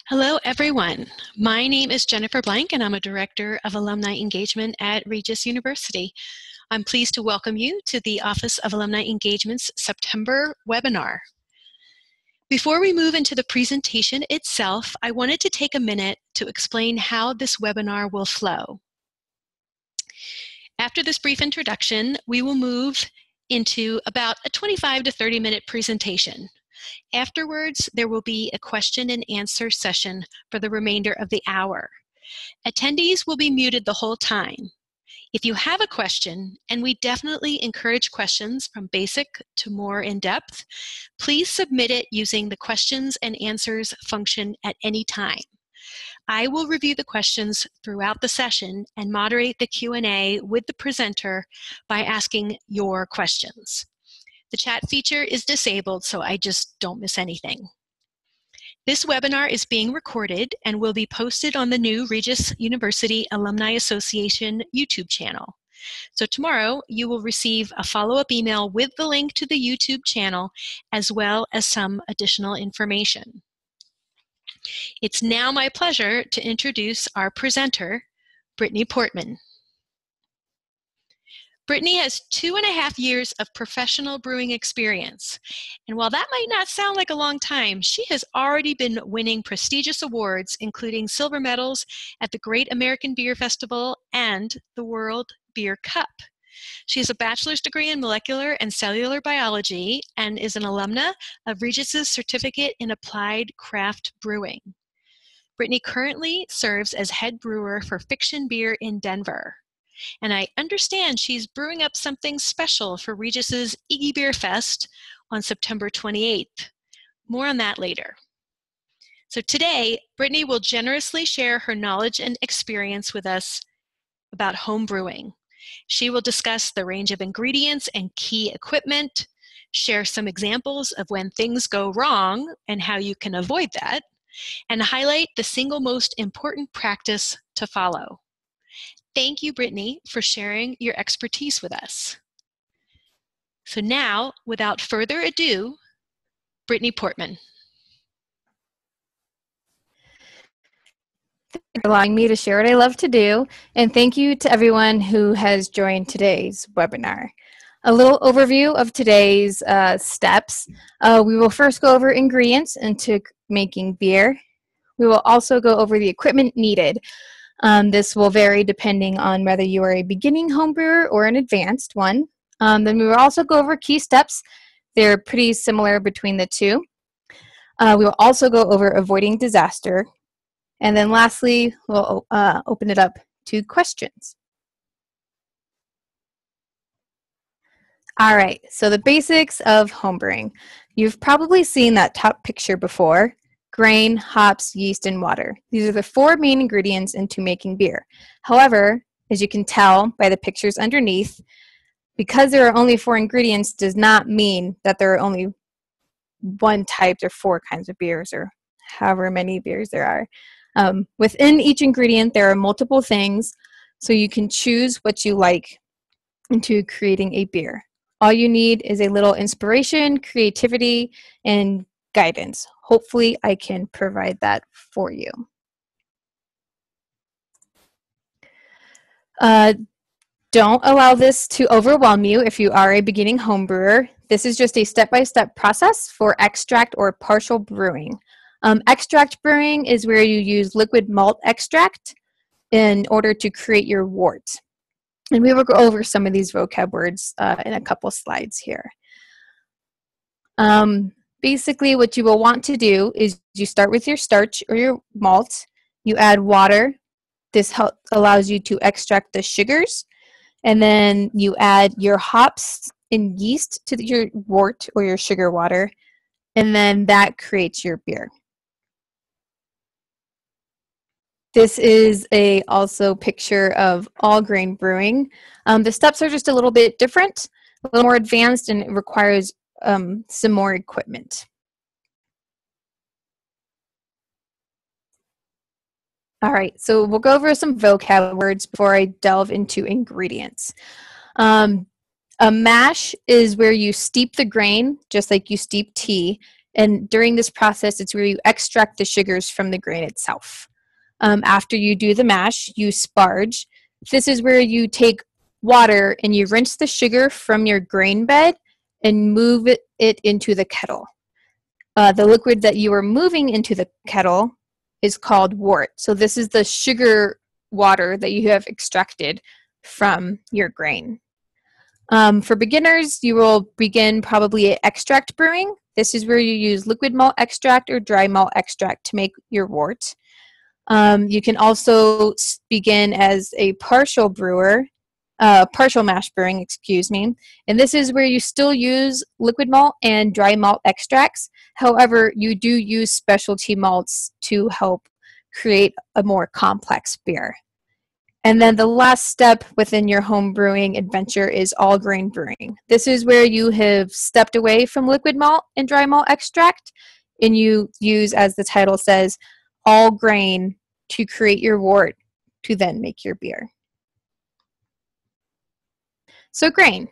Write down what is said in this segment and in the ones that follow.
Hello, everyone. My name is Jennifer Blank, and I'm a Director of Alumni Engagement at Regis University. I'm pleased to welcome you to the Office of Alumni Engagement's September webinar. Before we move into the presentation itself, I wanted to take a minute to explain how this webinar will flow. After this brief introduction, we will move into about a 25 to 30-minute presentation. Afterwards, there will be a question and answer session for the remainder of the hour. Attendees will be muted the whole time. If you have a question, and we definitely encourage questions from basic to more in-depth, please submit it using the questions and answers function at any time. I will review the questions throughout the session and moderate the Q&A with the presenter by asking your questions. The chat feature is disabled, so I just don't miss anything. This webinar is being recorded and will be posted on the new Regis University Alumni Association YouTube channel. So tomorrow, you will receive a follow-up email with the link to the YouTube channel, as well as some additional information. It's now my pleasure to introduce our presenter, Brittany Portman. Brittany has 2.5 years of professional brewing experience. And while that might not sound like a long time, she has already been winning prestigious awards, including silver medals at the Great American Beer Festival and the World Beer Cup. She has a bachelor's degree in molecular and cellular biology and is an alumna of Regis's Certificate in Applied Craft Brewing. Brittany currently serves as head brewer for Fiction Beer in Denver. And I understand she's brewing up something special for Regis's Iggy Beer Fest on September 28th. More on that later. So today, Brittany will generously share her knowledge and experience with us about home brewing. She will discuss the range of ingredients and key equipment, share some examples of when things go wrong and how you can avoid that, and highlight the single most important practice to follow. Thank you, Brittany, for sharing your expertise with us. So now, without further ado, Brittany Portman. Thank you for allowing me to share what I love to do, and thank you to everyone who has joined today's webinar. A little overview of today's steps. We will first go over ingredients into making beer. We will also go over the equipment needed. This will vary depending on whether you are a beginning home brewer or an advanced one. Then we will also go over key steps. They're pretty similar between the two. We will also go over avoiding disaster. And then lastly, we'll open it up to questions. All right, so the basics of homebrewing. You've probably seen that top picture before. Grain, hops, yeast, and water. These are the 4 main ingredients into making beer. However, as you can tell by the pictures underneath, because there are only 4 ingredients does not mean that there are only 1 type or 4 kinds of beers or however many beers there are. Within each ingredient, there are multiple things, so you can choose what you like into creating a beer. All you need is a little inspiration, creativity, and guidance. Hopefully, I can provide that for you. Don't allow this to overwhelm you if you are a beginning home brewer. This is just a step-by-step process for extract or partial brewing. Extract brewing is where you use liquid malt extract in order to create your wort. And we will go over some of these vocab words in a couple slides here. Basically, what you will want to do is you start with your starch or your malt. You add water. This allows you to extract the sugars. And then you add your hops and yeast to your wort or your sugar water. And then that creates your beer. This is also picture of all grain brewing. The steps are just a little bit different, a little more advanced, and it requires some more equipment. All right, so we'll go over some vocab words before I delve into ingredients. A mash is where you steep the grain, just like you steep tea, And during this process, it's where you extract the sugars from the grain itself. After you do the mash, you sparge. This is where you take water and you rinse the sugar from your grain bed and move it into the kettle. The liquid that you are moving into the kettle is called wort. So this is the sugar water that you have extracted from your grain. For beginners, you will begin probably at extract brewing. This is where you use liquid malt extract or dry malt extract to make your wort. You can also begin as a partial mash brewing, and this is where you still use liquid malt and dry malt extracts. However, you do use specialty malts to help create a more complex beer. And then the last step within your home brewing adventure is all grain brewing. This is where you have stepped away from liquid malt and dry malt extract, and you use, as the title says, all grain to create your wort to then make your beer. So grain.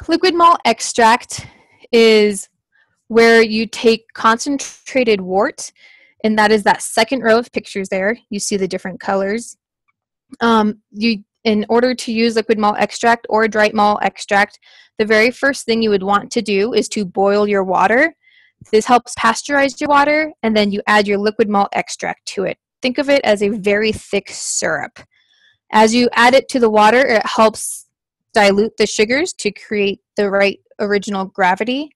Liquid malt extract is where you take concentrated wort, and that is that second row of pictures there. You see the different colors. In order to use liquid malt extract or dry malt extract, the very first thing you would want to do is to boil your water. This helps pasteurize your water, and then you add your liquid malt extract to it. Think of it as a very thick syrup. As you add it to the water, it helps dilute the sugars to create the right original gravity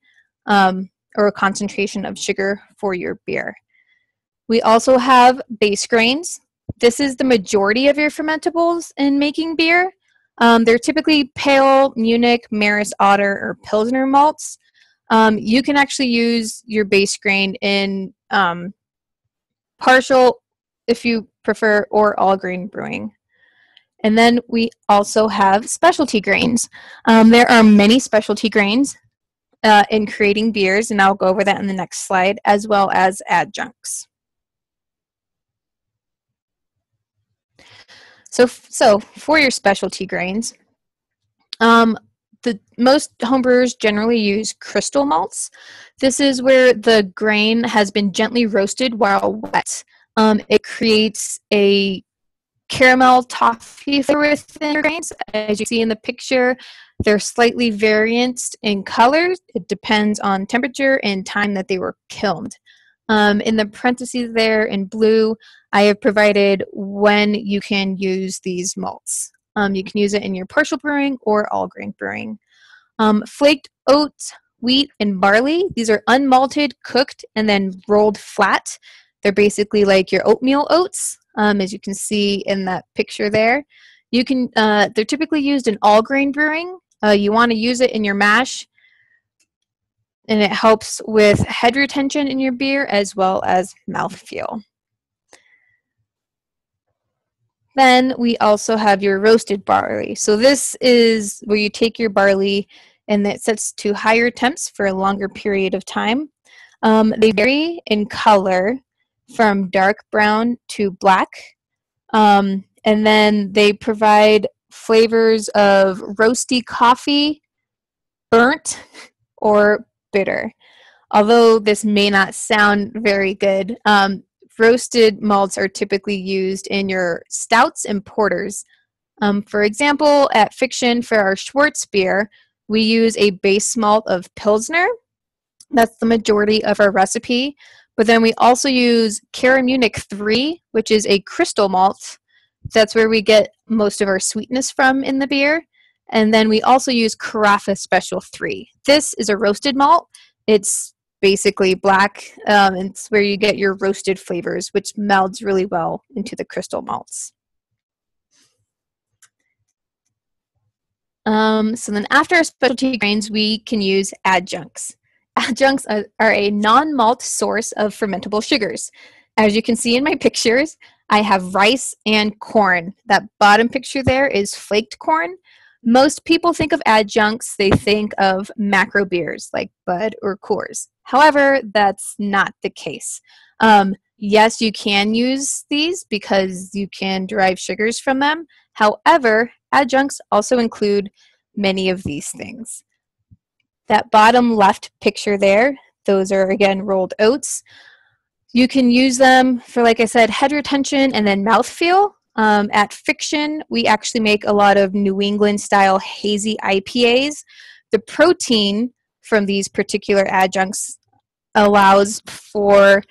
or concentration of sugar for your beer. We also have base grains. This is the majority of your fermentables in making beer. They're typically pale, Munich, Maris Otter, or Pilsner malts. You can actually use your base grain in partial, if you prefer, or all grain brewing. And then we also have specialty grains. There are many specialty grains in creating beers, and I'll go over that in the next slide, as well as adjuncts. So for your specialty grains, the most homebrewers generally use crystal malts. This is where the grain has been gently roasted while wet. It creates a caramel toffee flavor within your grains. As you see in the picture, they're slightly variant in color. It depends on temperature and time that they were kilned. In the parentheses there in blue, I have provided when you can use these malts. You can use it in your partial brewing or all grain brewing. Flaked oats, wheat, and barley. These are unmalted, cooked, and then rolled flat. They're basically like your oatmeal oats, as you can see in that picture there. They're typically used in all grain brewing. You want to use it in your mash, and it helps with head retention in your beer as well as mouthfeel. Then we also have your roasted barley. So this is where you take your barley and it sets to higher temps for a longer period of time. They vary in color from dark brown to black. And then they provide flavors of roasty coffee, burnt, or bitter. Although this may not sound very good, roasted malts are typically used in your stouts and porters. For example, at Fiction for our Schwartz beer, we use a base malt of Pilsner. That's the majority of our recipe. But then we also use Munich 3, which is a crystal malt. That's where we get most of our sweetness from in the beer. And then we also use Carafa Special 3. This is a roasted malt. It's basically black. It's where you get your roasted flavors, which melds really well into the crystal malts. So then after our specialty grains, we can use adjuncts. Adjuncts are a non-malt source of fermentable sugars. As you can see in my pictures, I have rice and corn. That bottom picture there is flaked corn. Most people think of adjuncts, they think of macro beers like Bud or Coors. However, that's not the case. Yes, you can use these because you can derive sugars from them. However, adjuncts also include many of these things. That bottom left picture there, those are again rolled oats. You can use them for, like I said, head retention and then mouthfeel. At Fiction, we actually make a lot of New England style hazy IPAs. The protein from these particular adjuncts allows for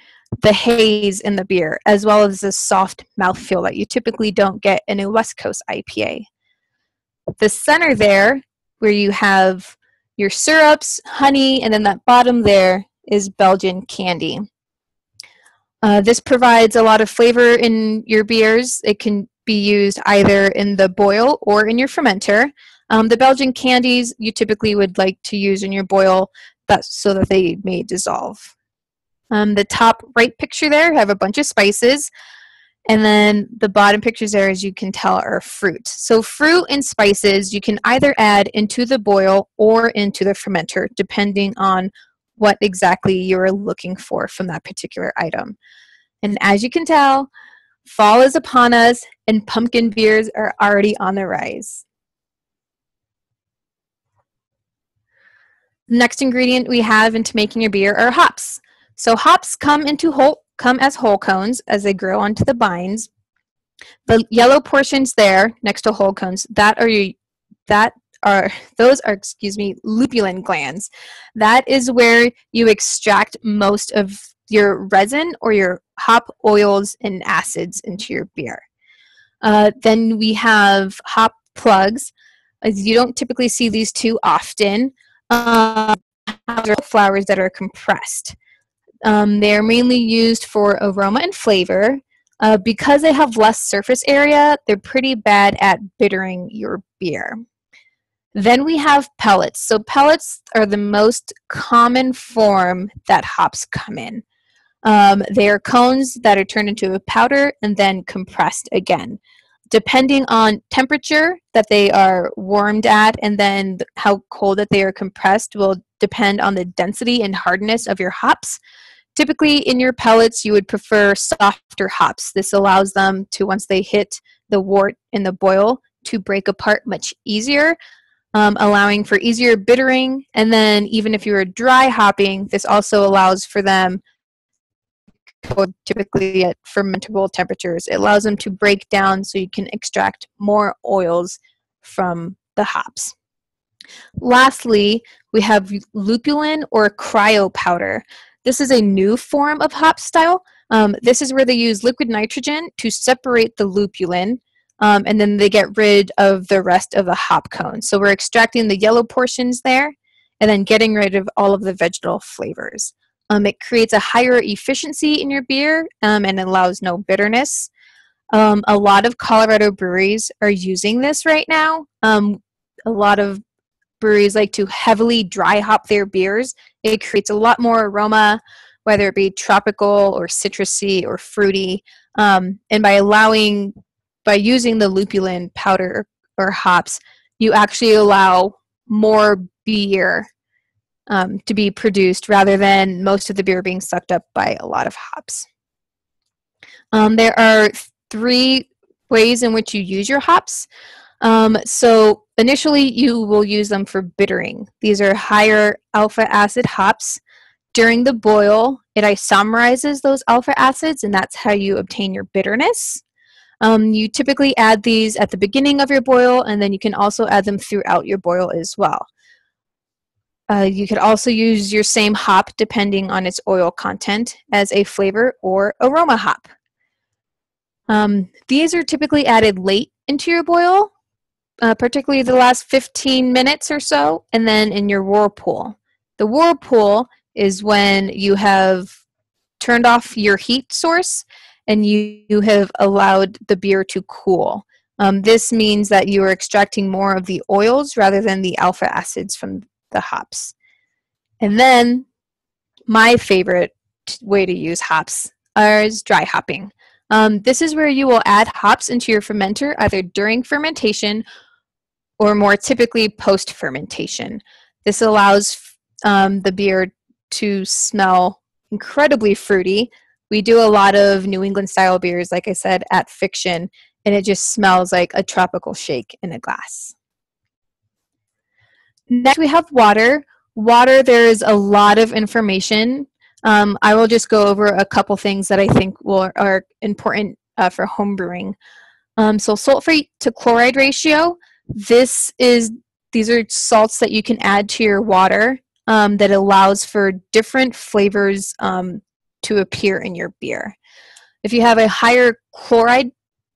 the haze in the beer, as well as the soft mouthfeel that you typically don't get in a West Coast IPA. The center there, where you have your syrups, honey, and then that bottom there is Belgian candy. This provides a lot of flavor in your beers. It can be used either in the boil or in your fermenter. The Belgian candies you typically would like to use in your boil so that they may dissolve. The top right picture there have a bunch of spices, and then the bottom pictures there, as you can tell, are fruit. So fruit and spices you can either add into the boil or into the fermenter, depending on what exactly you're looking for from that particular item. And as you can tell, fall is upon us and pumpkin beers are already on the rise. The next ingredient we have into making your beer are hops. So hops come as whole cones as they grow onto the vines. The yellow portions there next to whole cones, those are lupulin glands. That is where you extract most of your resin or your hop oils and acids into your beer. Then we have hop plugs. As you don't typically see these too often. Flowers that are compressed. They are mainly used for aroma and flavor. Because they have less surface area, they're pretty bad at bittering your beer. Then we have pellets. So pellets are the most common form that hops come in. They are cones that are turned into a powder and then compressed again. Depending on temperature that they are warmed at and then how cold that they are compressed will depend on the density and hardness of your hops. Typically in your pellets you would prefer softer hops. This allows them to, once they hit the wort in the boil, to break apart much easier, allowing for easier bittering. And then even if you are dry hopping, this also allows for them, typically at fermentable temperatures, it allows them to break down so you can extract more oils from the hops. Lastly, we have lupulin or cryo powder. This is a new form of hop style. This is where they use liquid nitrogen to separate the lupulin, and then they get rid of the rest of the hop cone. So we're extracting the yellow portions there and then getting rid of all of the vegetal flavors. It creates a higher efficiency in your beer and allows no bitterness. A lot of Colorado breweries are using this right now. A lot of breweries like to heavily dry hop their beers. It creates a lot more aroma, whether it be tropical or citrusy or fruity. And by using the lupulin powder or hops, you actually allow more beer to be produced rather than most of the beer being sucked up by a lot of hops. There are 3 ways in which you use your hops. So initially you will use them for bittering. These are higher alpha acid hops. During the boil, it isomerizes those alpha acids, and that's how you obtain your bitterness. You typically add these at the beginning of your boil, and then you can also add them throughout your boil as well. You could also use your same hop depending on its oil content as a flavor or aroma hop. These are typically added late into your boil, particularly the last 15 minutes or so, and then in your whirlpool. The whirlpool is when you have turned off your heat source and you have allowed the beer to cool. This means that you are extracting more of the oils rather than the alpha acids from the hops. And then my favorite way to use hops is dry hopping. This is where you will add hops into your fermenter either during fermentation or more typically post-fermentation. This allows the beer to smell incredibly fruity. We do a lot of New England style beers, like I said, at Fiction, and it just smells like a tropical shake in a glass. Next, we have water. Water, there is a lot of information. I will just go over a couple things that I think are important for home brewing. So sulfate to chloride ratio, these are salts that you can add to your water that allows for different flavors to appear in your beer. If you have a higher chloride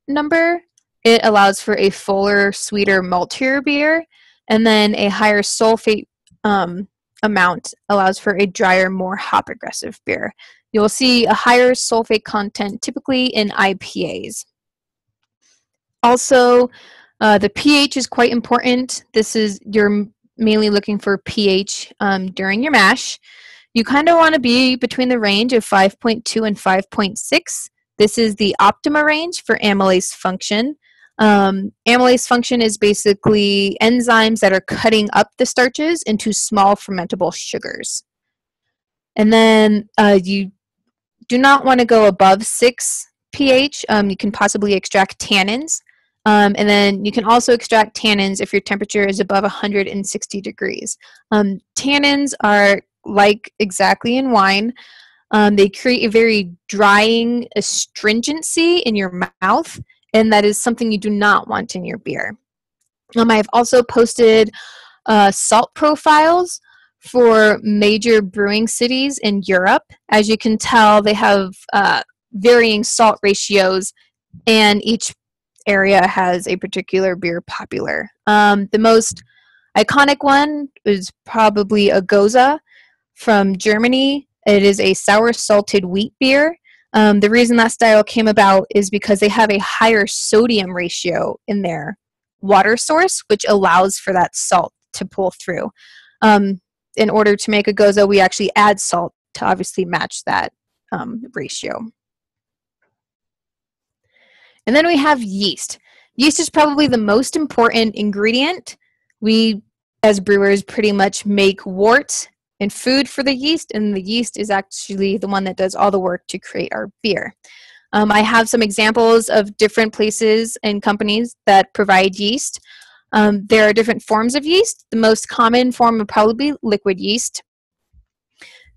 number, it allows for a fuller, sweeter, maltier beer, and then a higher sulfate amount allows for a drier, more hop-aggressive beer. You'll see a higher sulfate content typically in IPAs. Also, the pH is quite important. You're mainly looking for pH during your mash. You kind of want to be between the range of 5.2 and 5.6. This is the optima range for amylase function. Amylase function is basically enzymes that are cutting up the starches into small fermentable sugars. And then you do not want to go above 6 pH. You can possibly extract tannins. And then you can also extract tannins if your temperature is above 160 degrees. Tannins are like exactly in wine. They create a very drying astringency in your mouth, and that is something you do not want in your beer. I've also posted salt profiles for major brewing cities in Europe. As you can tell, they have varying salt ratios, and each area has a particular beer popular. The most iconic one is probably a Goza from Germany. It is a sour salted wheat beer. The reason that style came about is because they have a higher sodium ratio in their water source, which allows for that salt to pull through. In order to make a Goza, we actually add salt to obviously match that ratio. And then we have yeast. Yeast is probably the most important ingredient. We, as brewers, pretty much make wort and food for the yeast, and the yeast is actually the one that does all the work to create our beer. I have some examples of different places and companies that provide yeast. There are different forms of yeast. The most common form would probably be liquid yeast.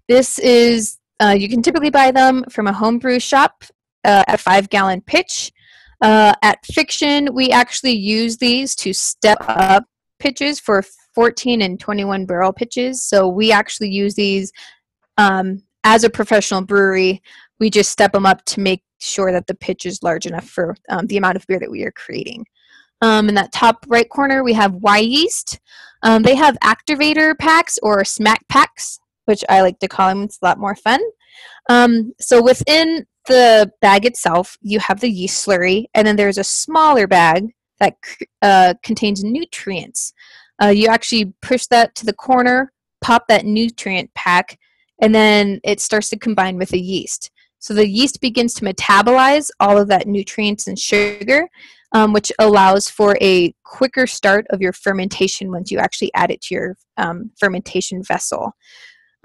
This is, you can typically buy them from a home brew shop at a 5-gallon pitch. At Fiction, we actually use these to step up pitches for 14 and 21 barrel pitches. So we actually use these as a professional brewery. We just step them up to make sure that the pitch is large enough for the amount of beer that we are creating. In that top right corner, we have Y Yeast. They have activator packs or smack packs, which I like to call them. It's a lot more fun. So within the bag itself, you have the yeast slurry, and then there's a smaller bag that contains nutrients. You actually push that to the corner, pop that nutrient pack, and then it starts to combine with the yeast. So the yeast begins to metabolize all of that nutrients and sugar, which allows for a quicker start of your fermentation once you actually add it to your fermentation vessel.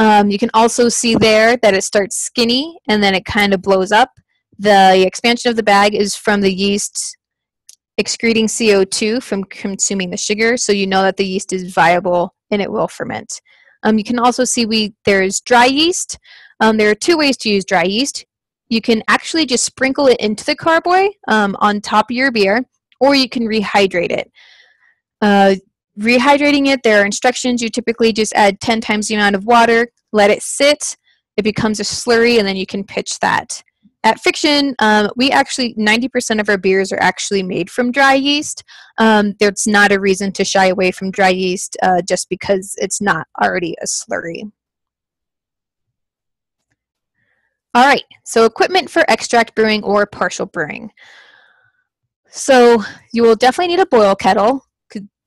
You can also see there that it starts skinny and then it kind of blows up. The expansion of the bag is from the yeast excreting CO2 from consuming the sugar, so you know that the yeast is viable and it will ferment. You can also see there's dry yeast. There are 2 ways to use dry yeast. You can actually just sprinkle it into the carboy on top of your beer, or you can rehydrate it. Rehydrating it, there are instructions. You typically just add 10 times the amount of water, let it sit, it becomes a slurry, and then you can pitch that. At Fiction, we actually, 90% of our beers are actually made from dry yeast. There's not a reason to shy away from dry yeast just because it's not already a slurry. All right, so equipment for extract brewing or partial brewing. So you will definitely need a boil kettle.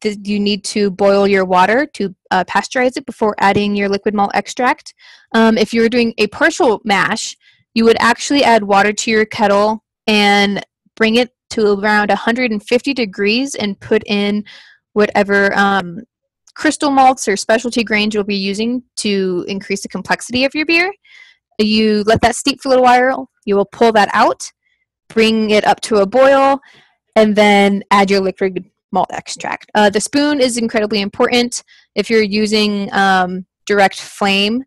You need to boil your water to pasteurize it before adding your liquid malt extract. If you were doing a partial mash, you would actually add water to your kettle and bring it to around 150 degrees and put in whatever crystal malts or specialty grains you'll be using to increase the complexity of your beer. You let that steep for a little while. You will pull that out, bring it up to a boil, and then add your liquid malt extract. The spoon is incredibly important. If you're using direct flame,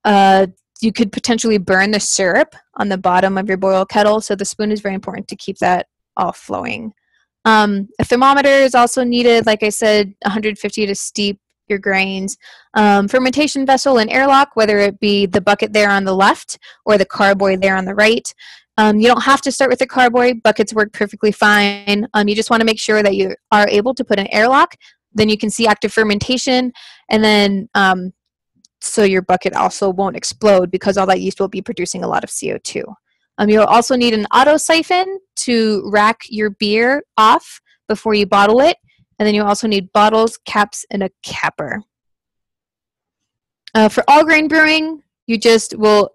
you could potentially burn the syrup on the bottom of your boil kettle, so the spoon is very important to keep that all flowing. A thermometer is also needed, like I said, 150 to steep your grains. Fermentation vessel and airlock, whether it be the bucket there on the left or the carboy there on the right. You don't have to start with the carboy. Buckets work perfectly fine. You just want to make sure that you are able to put an airlock. Then you can see active fermentation, and then so your bucket also won't explode because all that yeast will be producing a lot of CO2. You'll also need an auto siphon to rack your beer off before you bottle it. And then you also need bottles, caps, and a capper. For all grain brewing, you just will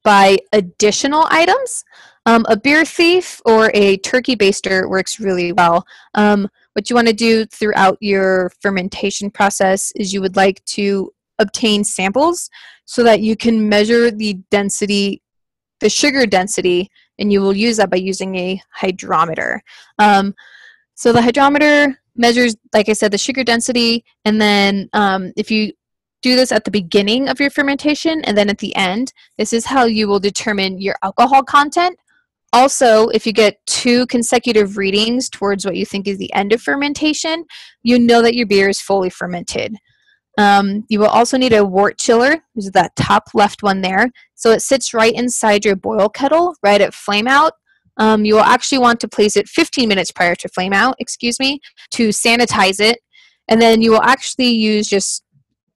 buy additional items. A beer thief or a turkey baster works really well. What you want to do throughout your fermentation process is you would like to obtain samples so that you can measure the density, the sugar density, and you will use that by using a hydrometer. So the hydrometer measures, like I said, the sugar density, and then if you do this at the beginning of your fermentation and then at the end, this is how you will determine your alcohol content. Also, if you get 2 consecutive readings towards what you think is the end of fermentation, you know that your beer is fully fermented. You will also need a wort chiller, which is that top left one there. So it sits right inside your boil kettle, right at flame out. You will actually want to place it 15 minutes prior to flame out, to sanitize it. And then you will actually use just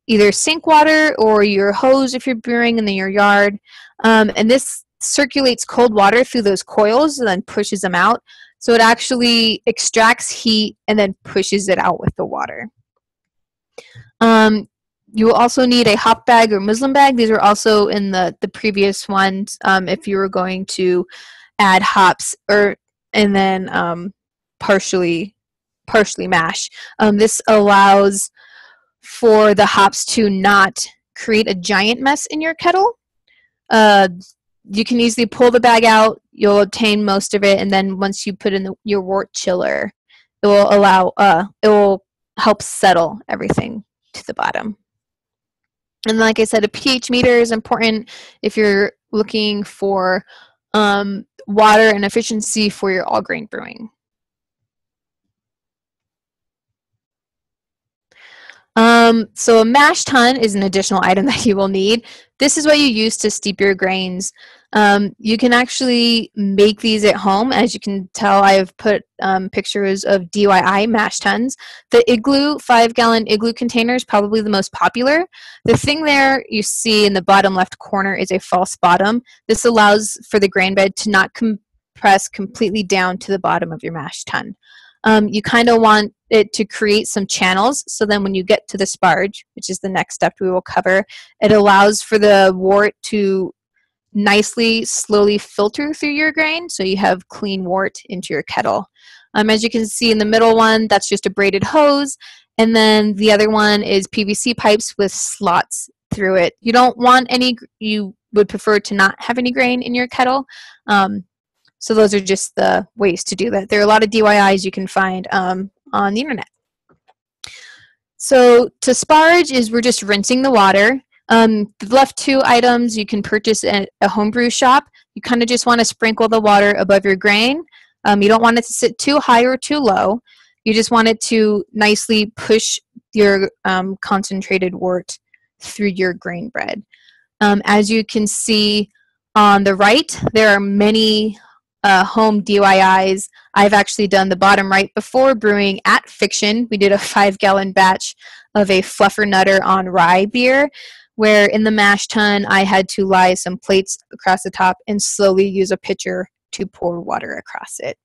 either sink water or your hose if you're brewing in your yard. And this circulates cold water through those coils and then pushes them out. So it actually extracts heat and then pushes it out with the water. You will also need a hop bag or muslin bag. These were also in the previous ones if you were going to add hops and then partially mash. This allows for the hops to not create a giant mess in your kettle. You can easily pull the bag out. You'll obtain most of it, and then once you put in your wort chiller, it will help settle everything to the bottom. And like I said, a pH meter is important if you're looking for water and efficiency for your all grain brewing. So a mash tun is an additional item that you will need. This is what you use to steep your grains. You can actually make these at home. As you can tell, I have put pictures of DIY mash tuns. The Igloo 5-gallon Igloo container is probably the most popular. The thing there you see in the bottom left corner is a false bottom. This allows for the grain bed to not compress completely down to the bottom of your mash tun. You kind of want it to create some channels, so then when you get to the sparge, which is the next step we will cover, it allows for the wort to nicely, slowly filter through your grain, so you have clean wort into your kettle. As you can see in the middle one, that's just a braided hose, and then the other one is PVC pipes with slots through it. You don't want any, you would prefer to not have any grain in your kettle. So those are just the ways to do that. There are a lot of DIYs you can find on the internet. So to sparge is we're just rinsing the water. The left 2 items you can purchase at a homebrew shop. You kind of just want to sprinkle the water above your grain. You don't want it to sit too high or too low. You just want it to nicely push your concentrated wort through your grain bread. As you can see on the right, there are many home DIYs. I've actually done the bottom right before brewing at Fiction. We did a 5-gallon batch of a fluffer nutter on rye beer, where in the mash tun I had to lie some plates across the top and slowly use a pitcher to pour water across it.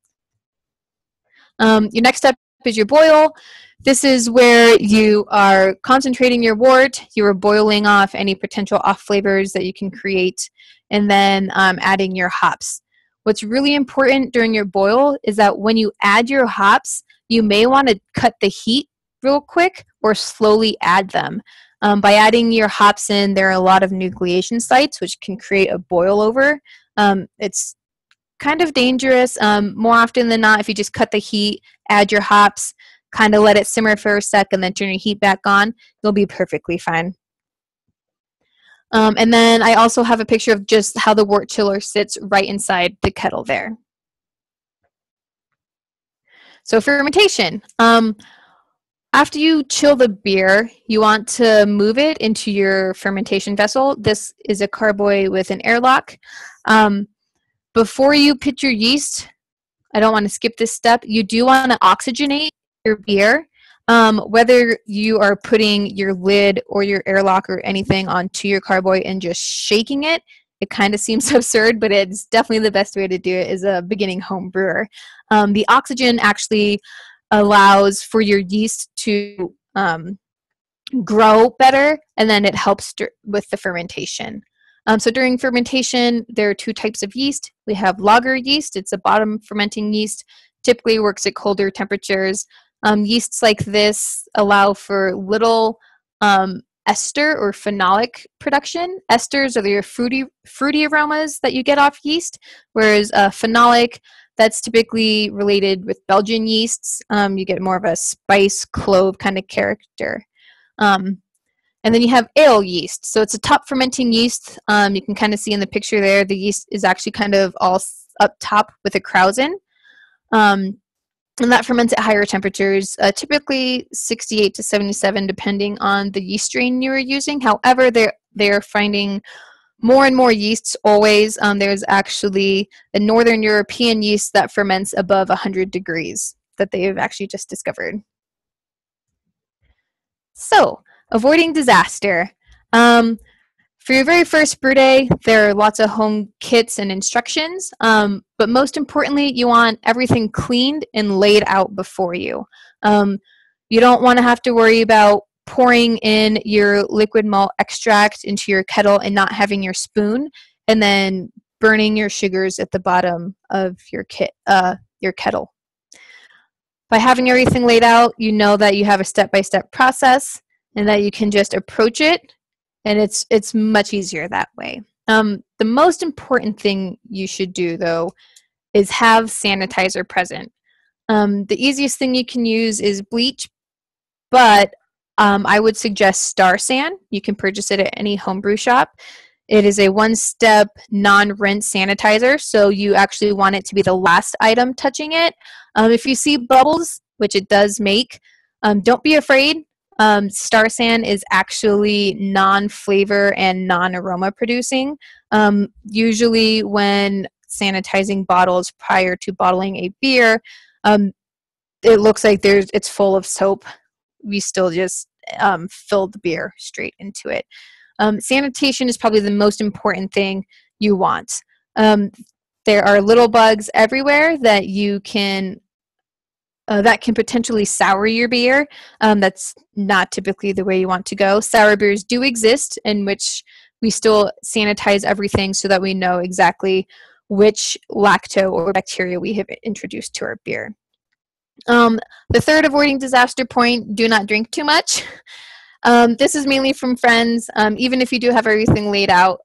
Your next step is your boil. This is where you are concentrating your wort. You are boiling off any potential off flavors that you can create, and then adding your hops. What's really important during your boil is that when you add your hops, you may want to cut the heat real quick or slowly add them. By adding your hops in, there are a lot of nucleation sites which can create a boil over. It's kind of dangerous. More often than not, if you just cut the heat, add your hops, kind of let it simmer for a sec, and then turn your heat back on, you'll be perfectly fine. And then I also have a picture of just how the wort chiller sits right inside the kettle there. So fermentation. After you chill the beer, you want to move it into your fermentation vessel. This is a carboy with an airlock. Before you put your yeast, I don't want to skip this step, you do want to oxygenate your beer. Whether you are putting your lid or your airlock or anything onto your carboy and just shaking it, it kind of seems absurd, but it's definitely the best way to do it as a beginning home brewer. The oxygen actually allows for your yeast to grow better, and then it helps with the fermentation. So during fermentation, there are two types of yeast. We have lager yeast. It's a bottom fermenting yeast. Typically works at colder temperatures. Yeasts like this allow for little ester or phenolic production. Esters are the fruity aromas that you get off yeast, whereas phenolic, that's typically related with Belgian yeasts. You get more of a spice, clove kind of character. And then you have ale yeast. So it's a top fermenting yeast. You can kind of see in the picture there, the yeast is actually kind of all up top with a krausen. And that ferments at higher temperatures, typically 68 to 77, depending on the yeast strain you are using. However, they're finding more and more yeasts always. There's actually a Northern European yeast that ferments above 100 degrees that they've actually just discovered. So, avoiding disaster. For your very first brew day, there are lots of home kits and instructions, but most importantly, you want everything cleaned and laid out before you. You don't want to have to worry about pouring in your liquid malt extract into your kettle and not having your spoon, and then burning your sugars at the bottom of your kettle. By having everything laid out, you know that you have a step-by-step process and that you can just approach it, and it's much easier that way. The most important thing you should do, though, is have sanitizer present. The easiest thing you can use is bleach, but I would suggest Star San. You can purchase it at any homebrew shop. It is a one-step, non-rinse sanitizer, so you actually want it to be the last item touching it. If you see bubbles, which it does make, don't be afraid. Star San is actually non-flavor and non-aroma producing. Usually when sanitizing bottles prior to bottling a beer, it looks like it's full of soap. We still just fill the beer straight into it. Sanitation is probably the most important thing you want. There are little bugs everywhere that you can that can potentially sour your beer. That's not typically the way you want to go. Sour beers do exist, in which we still sanitize everything so that we know exactly which lacto or bacteria we have introduced to our beer. The third avoiding disaster point, do not drink too much. This is mainly from friends. Even if you do have everything laid out,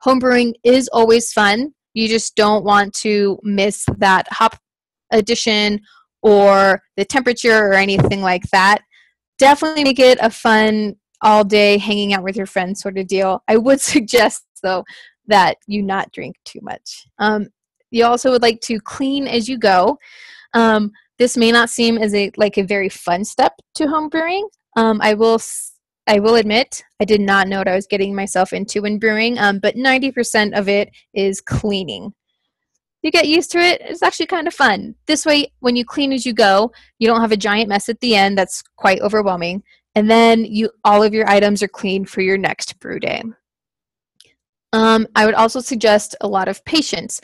homebrewing is always fun. You just don't want to miss that hop addition or the temperature or anything like that. Definitely make it a fun all day hanging out with your friends sort of deal. I would suggest, though, that you not drink too much. You also would like to clean as you go. This may not seem as a very fun step to home brewing. I will admit I did not know what I was getting myself into when brewing, but 90% of it is cleaning. You get used to it. It's actually kind of fun. This way, when you clean as you go, you don't have a giant mess at the end that's quite overwhelming, and then all of your items are clean for your next brew day. I would also suggest a lot of patience.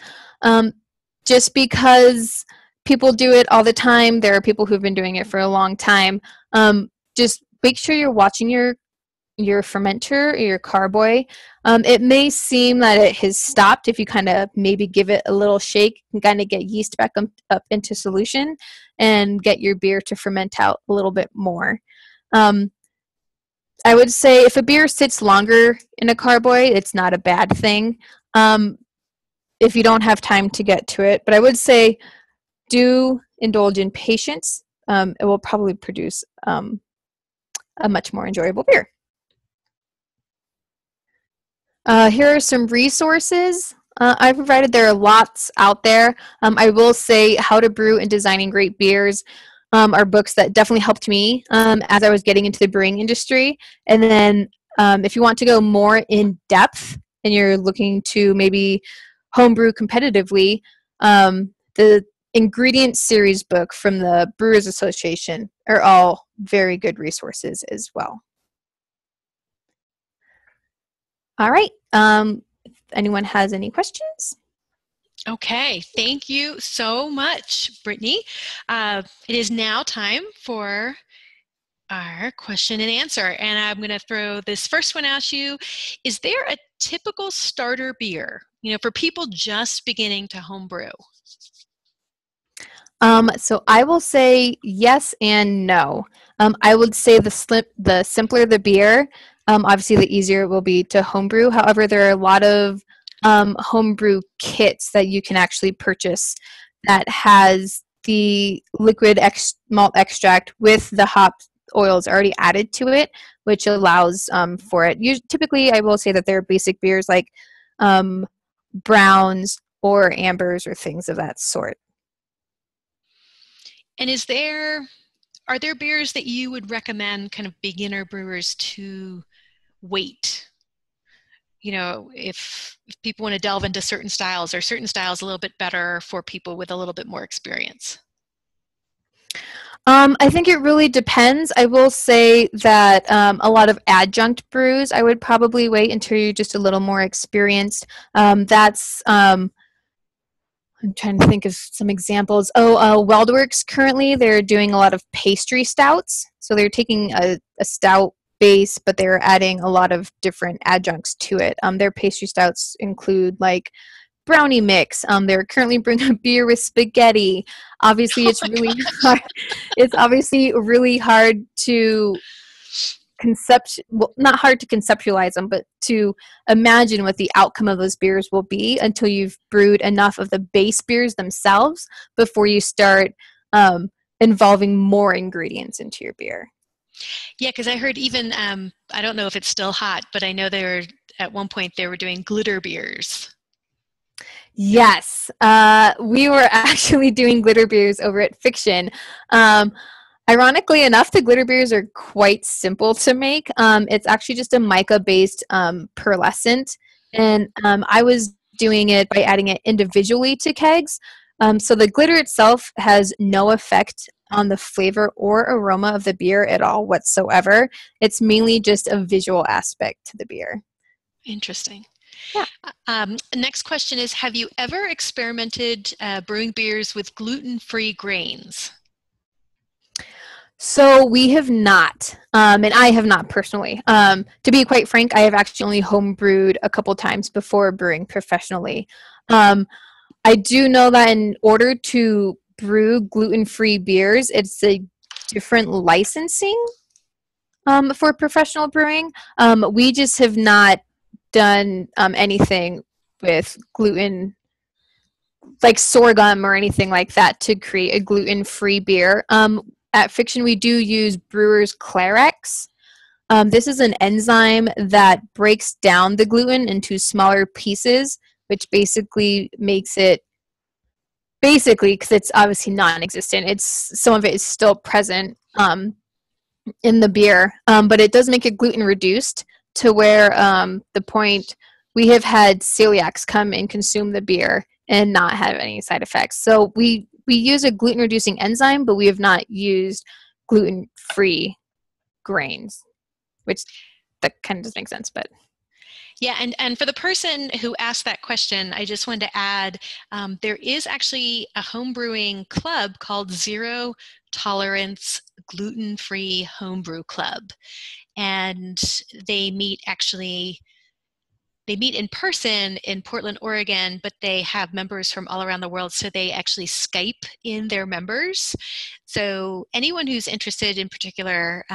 Just because people do it all the time, there are people who've been doing it for a long time. Just make sure you're watching your fermenter or your carboy. It may seem that it has stopped if you kind of maybe give it a little shake and kind of get yeast back up into solution and get your beer to ferment out a little bit more. I would say if a beer sits longer in a carboy, it's not a bad thing if you don't have time to get to it. But I would say do indulge in patience. It will probably produce a much more enjoyable beer. Here are some resources I provided. There are lots out there. I will say How to Brew and Designing Great Beers are books that definitely helped me as I was getting into the brewing industry. And then if you want to go more in depth and you're looking to maybe homebrew competitively, the ingredient series book from the Brewers Association are all very good resources as well. All right. If anyone has any questions? Okay, thank you so much, Brittany. It is now time for our question and answer, and I'm going to throw this first one at you. Is there a typical starter beer, for people just beginning to homebrew? So I will say yes and no. I would say the simpler the beer, obviously the easier it will be to homebrew. However, there are a lot of homebrew kits that you can actually purchase that has the liquid malt extract with the hop oils already added to it, which allows for it. Typically, I will say that there are basic beers like browns or ambers or things of that sort. And are there beers that you would recommend kind of beginner brewers to wait? If people want to delve into certain styles, are certain styles a little bit better for people with a little bit more experience? I think it really depends. I will say that a lot of adjunct brews, I would probably wait until you're just a little more experienced. I'm trying to think of some examples. Weldworks currently, they're doing a lot of pastry stouts. So they're taking a stout base, but they're adding a lot of different adjuncts to it. Their pastry stouts include like brownie mix. They're currently brewing a beer with spaghetti. Obviously, it's really hard. It's obviously really hard to not hard to conceptualize them, but to imagine what the outcome of those beers will be until you've brewed enough of the base beers themselves before you start involving more ingredients into your beer. Yeah, because I heard even, I don't know if it's still hot, but I know at one point they were doing glitter beers. Yes, we were actually doing glitter beers over at Fiction. Ironically enough, the glitter beers are quite simple to make. It's actually just a mica-based pearlescent, and I was doing it by adding it individually to kegs. So the glitter itself has no effect on the flavor or aroma of the beer at all whatsoever. It's mainly just a visual aspect to the beer. Interesting. Yeah. Next question is, have you ever experimented brewing beers with gluten-free grains? So we have not, and I have not personally. To be quite frank, I have actually only homebrewed a couple times before brewing professionally. I do know that in order to brew gluten-free beers, it's a different licensing for professional brewing. We just have not done anything with gluten, like sorghum or anything like that, to create a gluten-free beer. At Fiction, we do use Brewer's Clarex. This is an enzyme that breaks down the gluten into smaller pieces, which basically makes it, because it's obviously non-existent, some of it is still present in the beer, but it does make it gluten reduced to where the point we have had celiacs come and consume the beer and not have any side effects. So we use a gluten-reducing enzyme, but we have not used gluten-free grains, which that kind of doesn't make sense, but... Yeah, and for the person who asked that question, I just wanted to add, there is actually a homebrewing club called Zero Tolerance Gluten-Free Homebrew Club, and they meet in person in Portland, Oregon, but they have members from all around the world, so they actually Skype in their members. So anyone who's interested in particular,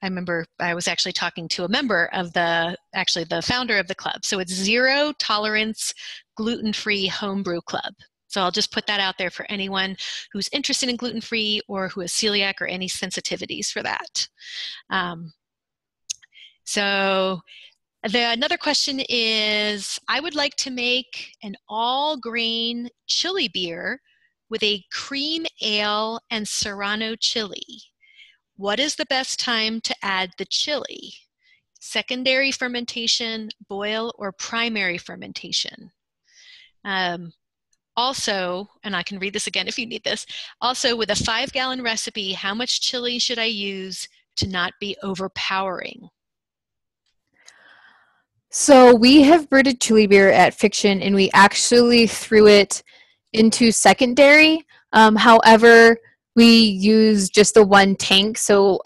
I remember I was actually talking to a member of the founder of the club. So it's Zero Tolerance Gluten-Free Homebrew Club. So I'll just put that out there for anyone who's interested in gluten-free or who has celiac or any sensitivities for that. So Another question is, I would like to make an all-grain chili beer with a cream ale and serrano chili. What is the best time to add the chili? Secondary fermentation, boil, or primary fermentation? Also, and I can read this again if you need this, also with a 5-gallon recipe, how much chili should I use to not be overpowering? So we have brewed a chili beer at Fiction, and we actually threw it into secondary. However, we used just the one tank, so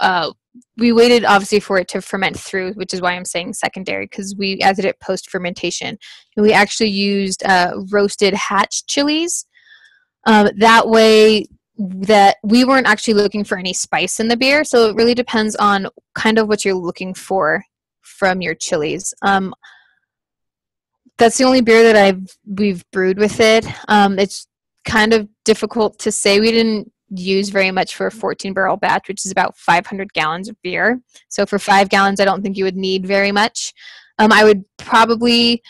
we waited obviously for it to ferment through, which is why I'm saying secondary, because we added it post-fermentation. And we actually used roasted hatch chilies. That way that we weren't actually looking for any spice in the beer, so it really depends on kind of what you're looking for from your chilies. That's the only beer that we've brewed with it. It's kind of difficult to say. We didn't use very much for a 14-barrel batch, which is about 500 gallons of beer. So for 5 gallons, I don't think you would need very much. I would probably,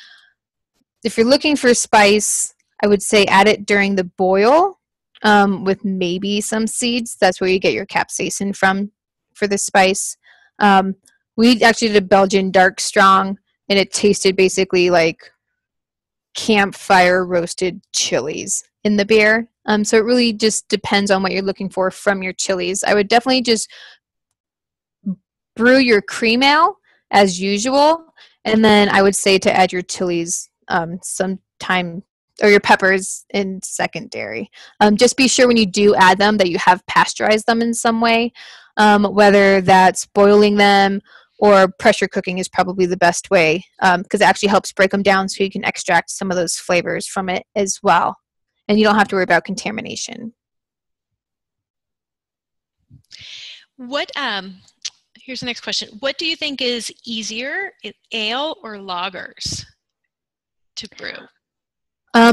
if you're looking for spice, I would say add it during the boil with maybe some seeds. That's where you get your capsaicin from for the spice. We actually did a Belgian dark strong, and it tasted basically like campfire roasted chilies in the beer. So it really just depends on what you're looking for from your chilies. I would definitely just brew your cream ale as usual, and then I would say to add your chilies sometime, or your peppers in secondary. Just be sure when you do add them that you have pasteurized them in some way, whether that's boiling them or pressure cooking is probably the best way, because it actually helps break them down so you can extract some of those flavors from it as well. And you don't have to worry about contamination. Here's the next question. What do you think is easier, ale or lagers to brew?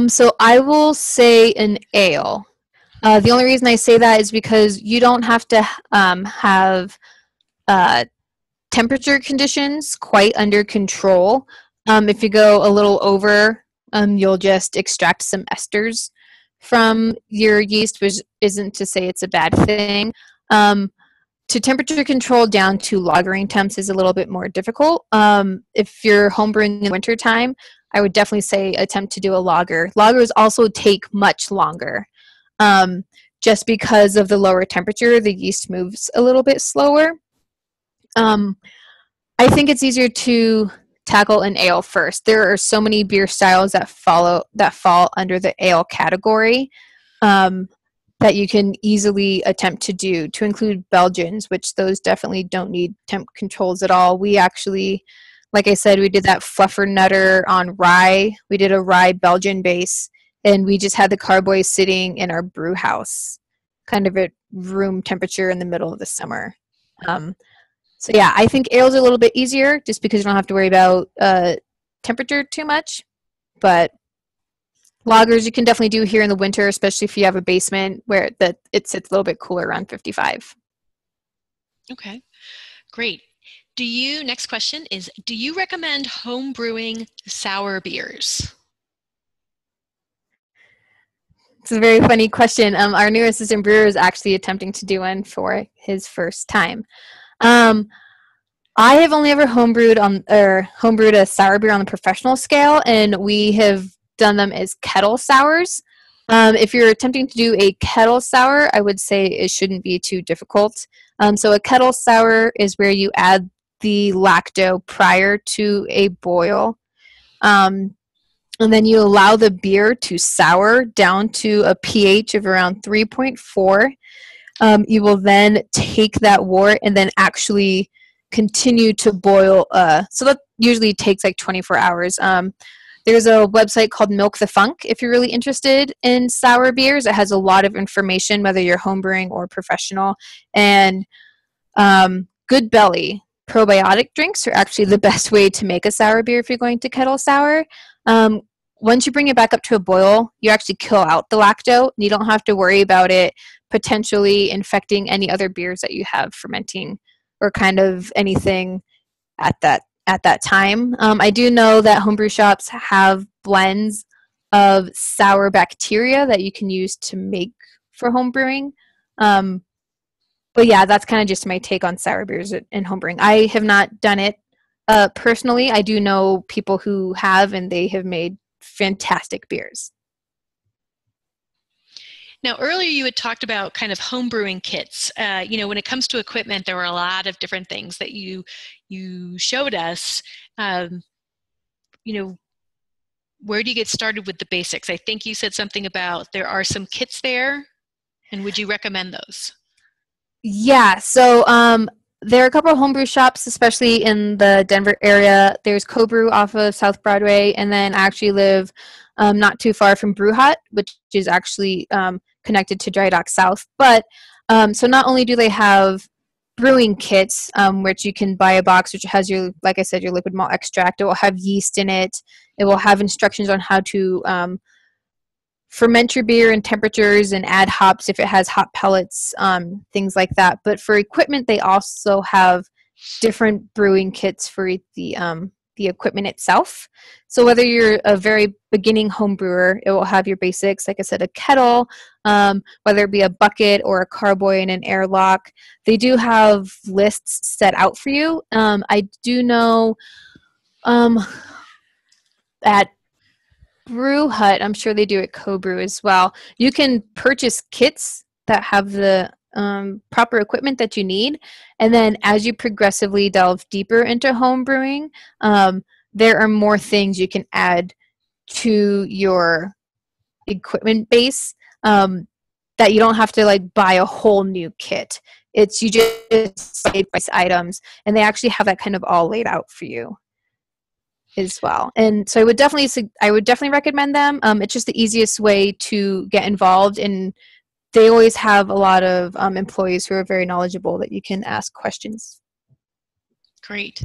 So I will say an ale. The only reason I say that is because you don't have to have temperature conditions quite under control. If you go a little over, you'll just extract some esters from your yeast, which isn't to say it's a bad thing. To temperature control down to lagering temps is a little bit more difficult. If you're homebrewing in wintertime, I would definitely say attempt to do a lager. Lagers also take much longer. Just because of the lower temperature, the yeast moves a little bit slower. I think it's easier to tackle an ale first. There are so many beer styles that fall under the ale category that you can easily attempt to do, to include Belgians, which those definitely don't need temp controls at all. We actually, like I said, we did that fluffer nutter on rye. We did a rye Belgian base, and we just had the carboy sitting in our brew house, kind of at room temperature in the middle of the summer. So yeah, I think ales are a little bit easier just because you don't have to worry about temperature too much. But lagers you can definitely do here in the winter, especially if you have a basement where it sits a little bit cooler around 55. Okay, great. Next question is, do you recommend home brewing sour beers? It's a very funny question. Our new assistant brewer is actually attempting to do one for his first time. I have only ever homebrewed a sour beer on the professional scale, and we have done them as kettle sours. If you're attempting to do a kettle sour, I would say it shouldn't be too difficult. So a kettle sour is where you add the lacto prior to a boil, and then you allow the beer to sour down to a pH of around 3.4. You will then take that wort and then actually continue to boil. So that usually takes like 24 hours. There's a website called Milk the Funk if you're really interested in sour beers. It has a lot of information, whether you're homebrewing or professional. And Good Belly probiotic drinks are actually the best way to make a sour beer if you're going to kettle sour. Once you bring it back up to a boil, you actually kill out the lacto, and you don't have to worry about it potentially infecting any other beers that you have fermenting or kind of anything at that at that time. I do know that homebrew shops have blends of sour bacteria that you can use to make for homebrewing. But yeah, that's kind of just my take on sour beers and homebrewing. I have not done it personally. I do know people who have, and they have made fantastic beers. Now, earlier you had talked about kind of homebrewing kits. When it comes to equipment, there were a lot of different things that you showed us. Where do you get started with the basics? I think you said something about there are some kits there, and would you recommend those? Yeah, so there are a couple of homebrew shops, especially in the Denver area. There's Co-Brew off of South Broadway, and then I actually live not too far from Brew Hut, which is actually connected to Dry Dock South. But so not only do they have brewing kits, which you can buy a box, which has your, like I said, your liquid malt extract. It will have yeast in it. It will have instructions on how to ferment your beer in temperatures and add hops if it has hop pellets, things like that. But for equipment, they also have different brewing kits for the equipment itself. So whether you're a very beginning home brewer, it will have your basics, like I said, a kettle, whether it be a bucket or a carboy and an airlock. They do have lists set out for you. I do know at Brew Hut, I'm sure they do at Co-Brew as well, you can purchase kits that have the proper equipment that you need, and then as you progressively delve deeper into home brewing, there are more things you can add to your equipment base that you don't have to like buy a whole new kit. It's you just price items, and they actually have that kind of all laid out for you as well. And so I would definitely recommend them. It's just the easiest way to get involved, and they always have a lot of employees who are very knowledgeable that you can ask questions. Great.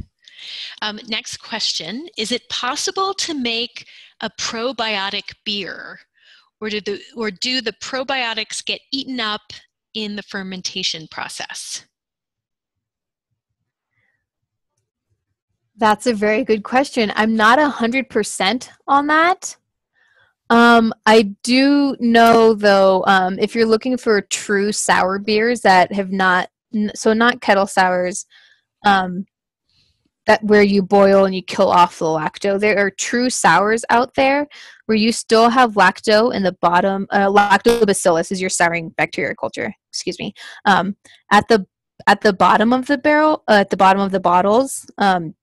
Next question. Is it possible to make a probiotic beer, or do the probiotics get eaten up in the fermentation process? That's a very good question. I'm not 100% on that. I do know, though, if you're looking for true sour beers that have not kettle sours, that where you boil and you kill off the lacto, there are true sours out there where you still have lacto in the bottom. Lactobacillus is your souring bacteria culture. Excuse me. At the bottom of the barrel, at the bottom of the bottles,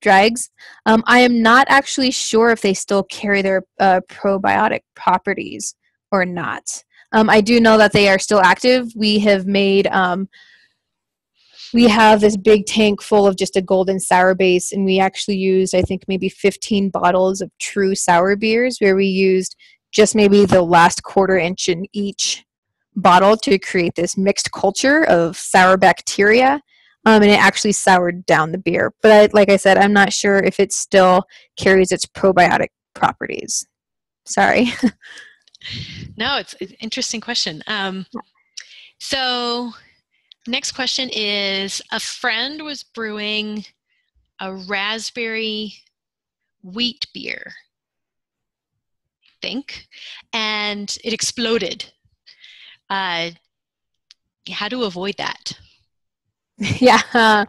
dregs. I am not actually sure if they still carry their probiotic properties or not. I do know that they are still active. We have made, we have this big tank full of just a golden sour base, and we actually used, I think, maybe 15 bottles of true sour beers, where we used just maybe the last quarter inch in each bottle to create this mixed culture of sour bacteria, and it actually soured down the beer. But like I said, I'm not sure if it still carries its probiotic properties. Sorry. No, it's an interesting question. So next question is, a friend was brewing a raspberry wheat beer, I think, and it exploded. How to avoid that? Yeah.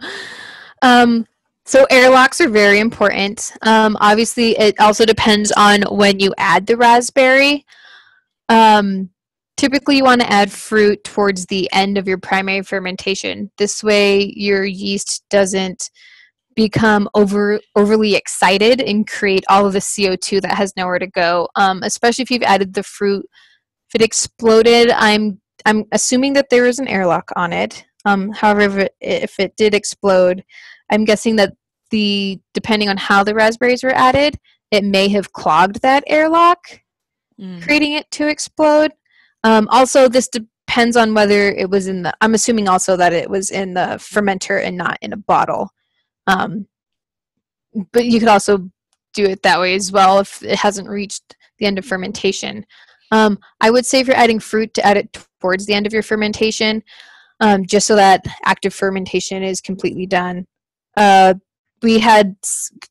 So airlocks are very important. Obviously, it also depends on when you add the raspberry. Typically, you want to add fruit towards the end of your primary fermentation. This way, your yeast doesn't become overly excited and create all of the CO2 that has nowhere to go, especially if you've added the fruit. If it exploded, I'm assuming that there is an airlock on it. However, if it did explode, I'm guessing that depending on how the raspberries were added, it may have clogged that airlock, creating it to explode. Also, this depends on whether it was I'm assuming also that it was in the fermenter and not in a bottle. But you could also do it that way as well if it hasn't reached the end of fermentation. I would say if you're adding fruit, to add it towards the end of your fermentation, just so that active fermentation is completely done. we had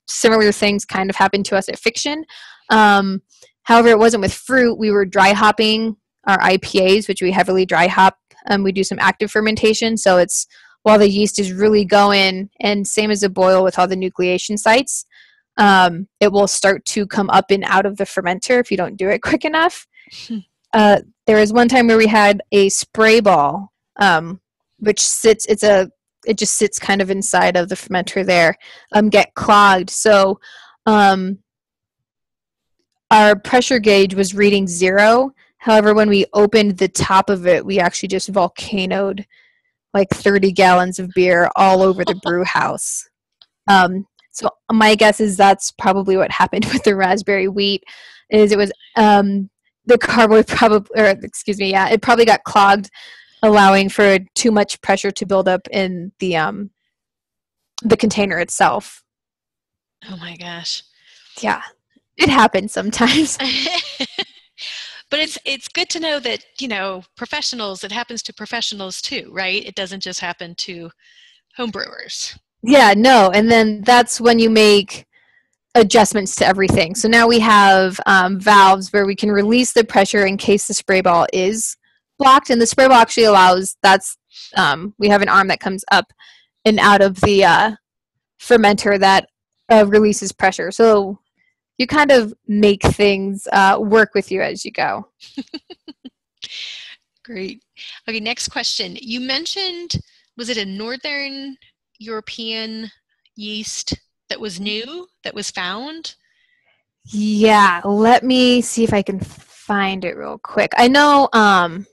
similar things kind of happen to us at Fiction. However, it wasn't with fruit. We were dry hopping our IPAs, which we heavily dry hop. We do some active fermentation, so it's while the yeast is really going, and same as a boil with all the nucleation sites, it will start to come up and out of the fermenter if you don't do it quick enough. There was one time where we had a spray ball, which it just sits kind of inside of the fermenter there, get clogged. So our pressure gauge was reading 0. However, when we opened the top of it, we actually just volcanoed like 30 gallons of beer all over the brew house. So my guess is that's probably what happened with the raspberry wheat. Is it was the carboy it probably got clogged, allowing for too much pressure to build up in the container itself. Oh my gosh. Yeah, it happens sometimes. But it's good to know that, professionals, it happens to professionals too, right? It doesn't just happen to homebrewers. Yeah, no. And then that's when you make adjustments to everything. So now we have valves where we can release the pressure in case the spray ball is blocked. And the spray ball actually allows, we have an arm that comes up and out of the fermenter that releases pressure. So you kind of make things work with you as you go. Great. Okay, next question. You mentioned, was it a Northern European yeast that was new, that was found? Yeah, let me see if I can find it real quick. I know I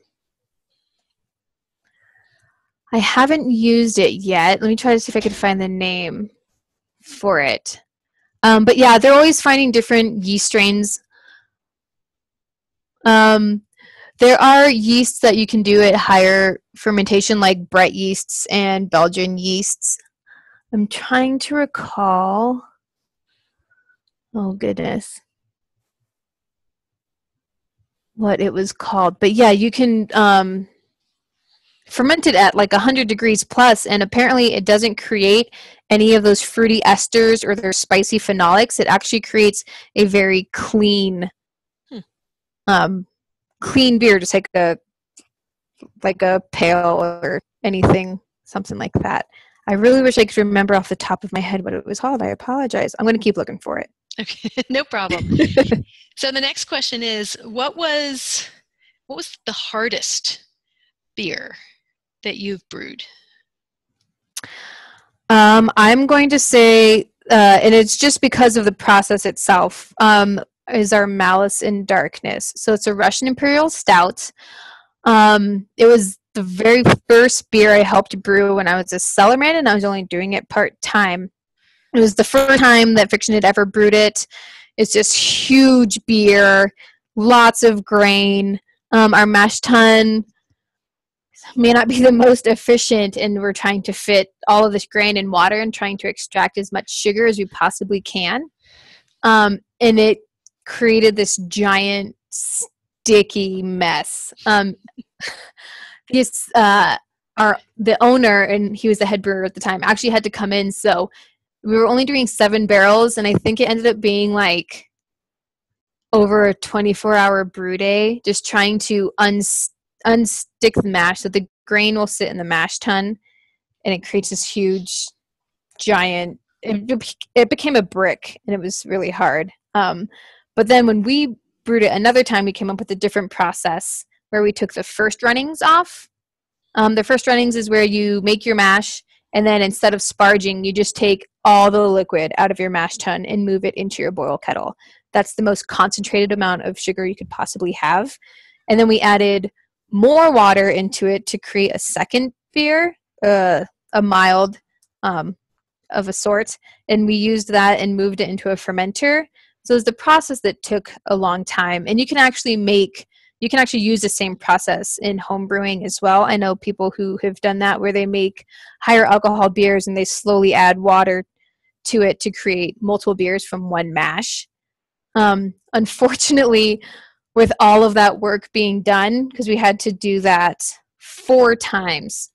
haven't used it yet. Let me try to see if I can find the name for it. But yeah, they're always finding different yeast strains. There are yeasts that you can do at higher fermentation, like Brett yeasts and Belgian yeasts. I'm trying to recall. Oh, goodness. What it was called. But yeah, you can ferment it at like 100 degrees plus, and apparently it doesn't create any of those fruity esters or their spicy phenolics. It actually creates a very clean clean beer, just like a pale or anything, something like that. I really wish I could remember off the top of my head what it was called. I apologize. I'm going to keep looking for it. Okay, no problem. So the next question is, what was the hardest beer that you've brewed? I'm going to say, and it's just because of the process itself, is our Malice in Darkness. So it's a Russian Imperial Stout. It was the very first beer I helped brew when I was a cellarman, and I was only doing it part-time. It was the first time that Fiction had ever brewed it. It's just huge beer, lots of grain. Our mash tun may not be the most efficient, and we're trying to fit all of this grain in water and trying to extract as much sugar as we possibly can. And it created this giant sticky mess. The owner, and he was the head brewer at the time, actually had to come in. So we were only doing 7 barrels, and I think it ended up being like over a 24-hour brew day, just trying to unstick the mash so the grain will sit in the mash tun, and it creates this huge, giant, it became a brick, and it was really hard. But then when we brewed it another time, we came up with a different process where we took the first runnings off. The first runnings is where you make your mash, and then instead of sparging, you just take all the liquid out of your mash tun and move it into your boil kettle. That's the most concentrated amount of sugar you could possibly have. And then we added more water into it to create a second beer, a mild of a sort. And we used that and moved it into a fermenter. So it was the process that took a long time. And you can actually use the same process in home brewing as well. I know people who have done that, where they make higher alcohol beers and they slowly add water to it to create multiple beers from one mash. Unfortunately, with all of that work being done, because we had to do that 4 times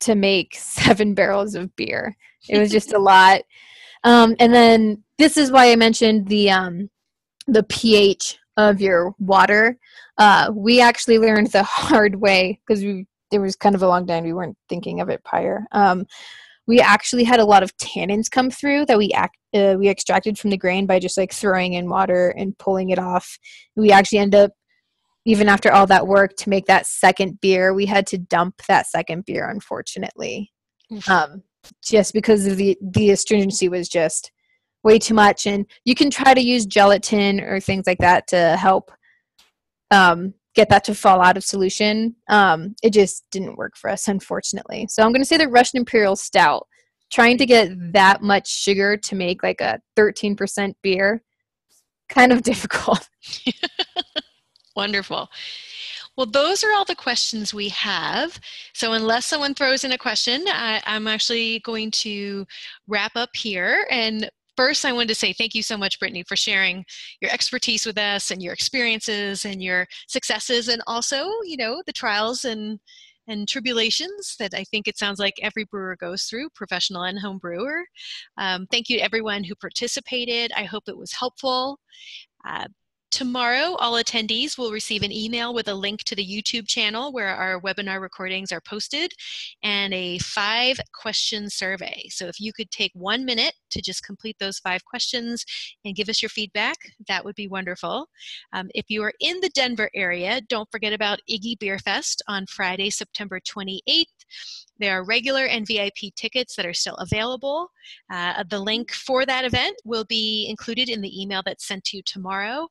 to make 7 barrels of beer, It was just a lot. And then this is why I mentioned the pH of your water. We actually learned the hard way because it was kind of a long time. We weren't thinking of it prior. We actually had a lot of tannins come through that we extracted from the grain by just like throwing in water and pulling it off. We actually end up, even after all that work to make that second beer, we had to dump that second beer, unfortunately, just because of the astringency was just way too much. And you can try to use gelatin or things like that to help get that to fall out of solution. It just didn't work for us, unfortunately. So I'm going to say the Russian Imperial Stout. Trying to get that much sugar to make like a 13% beer, kind of difficult. Wonderful. Well, those are all the questions we have. So unless someone throws in a question, I'm actually going to wrap up here. And first, I wanted to say thank you so much, Brittany, for sharing your expertise with us and your experiences and your successes, and also, the trials and tribulations that I think it sounds like every brewer goes through, professional and home brewer. Thank you to everyone who participated. I hope it was helpful. Tomorrow, all attendees will receive an email with a link to the YouTube channel where our webinar recordings are posted and a 5-question survey. So if you could take 1 minute to just complete those 5 questions and give us your feedback, that would be wonderful. If you are in the Denver area, don't forget about Iggy Beer Fest on Friday, September 28th. There are regular and VIP tickets that are still available. The link for that event will be included in the email that's sent to you tomorrow.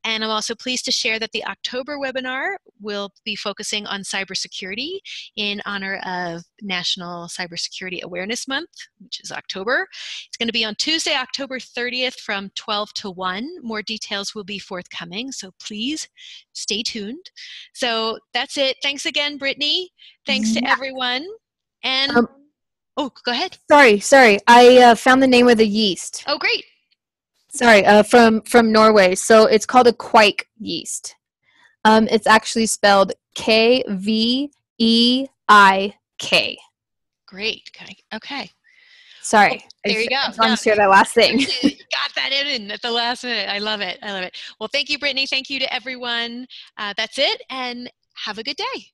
And I'm also pleased to share that the October webinar will be focusing on cybersecurity in honor of National Cybersecurity Awareness Month, which is October. It's going to be on Tuesday, October 30th from 12 to 1. More details will be forthcoming, so please stay tuned. So that's it. Thanks again, Brittany. Thanks to everyone. And, go ahead. Sorry. I found the name of the yeast. Oh, great. Sorry, from Norway. So it's called a quake yeast. It's actually spelled Kveik. Great. Okay. Sorry. There you go. I just want to share that last thing. You got that in at the last minute. I love it. Well, thank you, Brittany. Thank you to everyone. That's it, and have a good day.